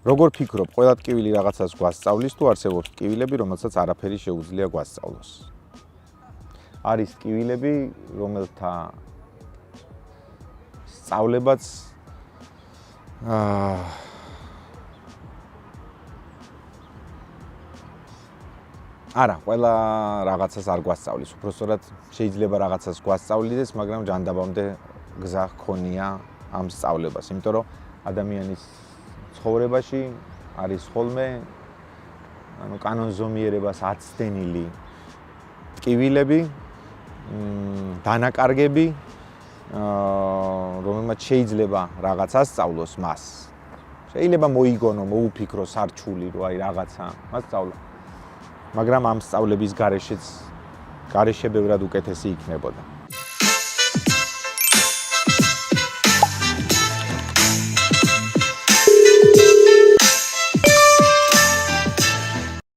როგორ ფიქრობ, ყველა ტკივილი რაღაცას გვასწავლის თუ არსებობს ტკივილები, რომელსაც არაფერი შეუძლია გვასწავლოს? არის ტკივილები, რომელთა სწავლებაც არა, ყველა რაღაცას არ გვასწავლის. უпростоრად შეიძლება რაღაცას გვასწავლიდეს, მაგრამ ჯანდაბამდე გზა ჰქონია ამ სწავლებას, იმიტომ რომ ადამიანის ცხოვრებაში არის ხოლმე კანონზომიერებას აცდენილი ტკივილები, დანაკარგები, რომელმაც შეიძლება რაღაც ასწავლოს მას. შეიძლება მოიგონო, მოუფიქროს არჩული, რომ აი რაღაცა მასწავლა. მაგრამ ამ სწავლების გარეშე ბევრად უკეთესი იქნებოდა.